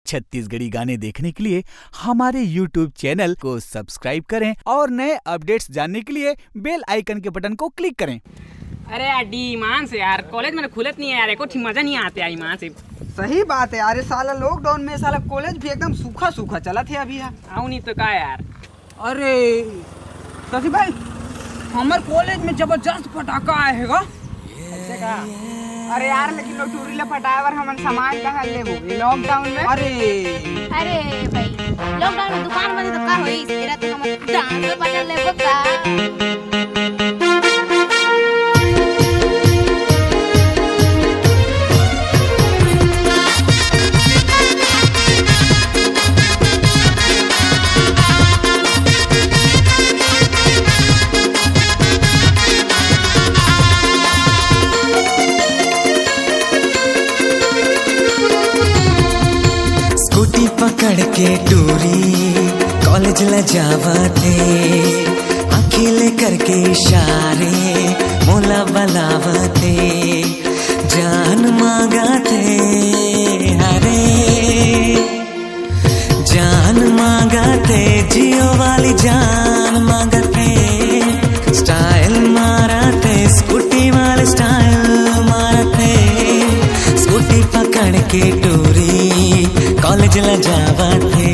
छत्तीसगढ़ी गाने देखने के लिए हमारे YouTube चैनल को सब्सक्राइब करें और नए अपडेट्स जानने के लिए बेल आइकन के बटन को क्लिक करें। अरे यार डी ईमान से यार कॉलेज में खुलत नहीं है यार, कुछ मजा नहीं आता यार ईमान से। सही बात है यार, साला लॉकडाउन में साला कॉलेज भी एकदम सूखा सूखा चला थे अभी यार। आओ नहीं तो का यार। अरे शशि भाई, हमारे कॉलेज में जबरदस्त पटाखा आएगा। ऐसे का? अरे यार लेकिन लोग टूरी ले फटावर हमन सामान कहाँ ले वो लॉकडाउन में। अरे भाई लॉकडाउन में दुकान बंद तो का होई, तेरा तो हम डांस पे पकड़ लेबो का। पकड़ के टूरी कॉलेज ले जावा थे, अकेले करके इशारे मोला बलावा थे, जान मांगा थे, अरे जान मांगा थे, जियो वाली जान मांगा थे, स्टाइल मारा थे, स्कूटी वाले स्टाइल मारा थे, स्कूटी पकड़ के टूरी कॉलेज ले जावा थे।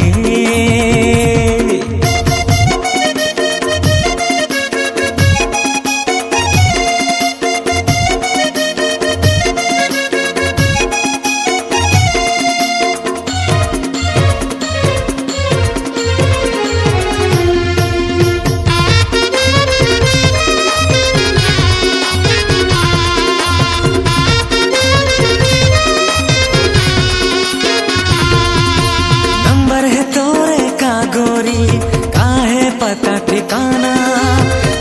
पता ठिकाना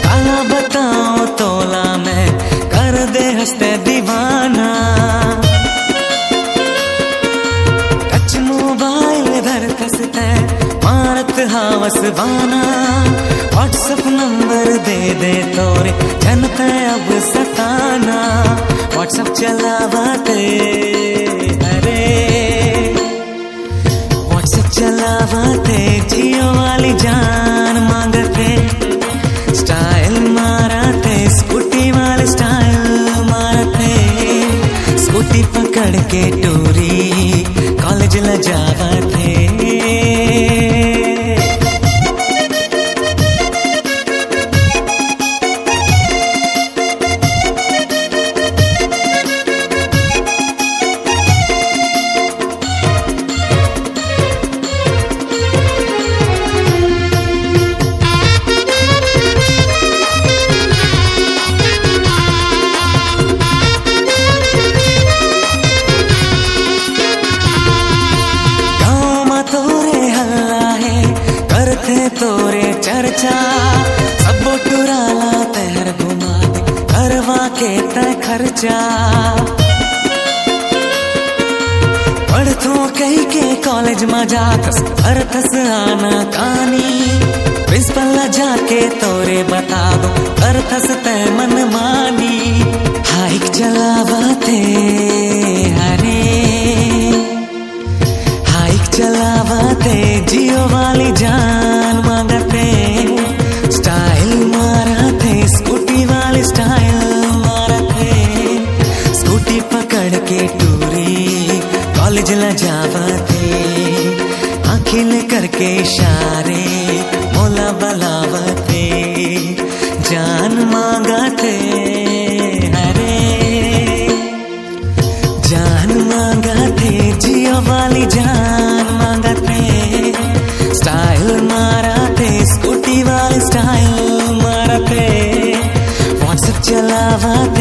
काला बताओ तोला मैं कर दे हंसते दीवाना, टच मोबाइल धर कसते मारत हावस बाना, व्हाट्सएप नंबर दे दे तोरे जनते अब सताना, व्हाट्सएप चलावाते, अरे व्हाट्सएप चलावाते, जियो वाली जान मांगते, स्टाइल मारते, स्कूटी वाले स्टाइल मारते, स्कूटी पकड़ के टूरी कॉलेज ले जावा थे। तोरे चर्चा सब टुराला तहर घुमा दे, करवा के तय खर्चा, पढ़थो कही के कॉलेज में जातस अर्थस आना कानी, प्रिंसिपल जाके तोरे बता दो अर्थस तय मन मानी, हाइक चलावाते, अरे हाइक चलावाते, जियो वाली जान मांगते, स्टाइल मारते, स्कूटी वाली स्टाइल मारते, स्कूटी पकड़ के टूरी कॉलेज ले जावा थे, अकेले करके इशारे मोला बलावते, जान मांगते, अरे जान मांगते, जियो वाली जान मांगते, स्टाइल मारते, स्कूटी वाली स्टाइल मारते, व्हाट्सएप चलावाते,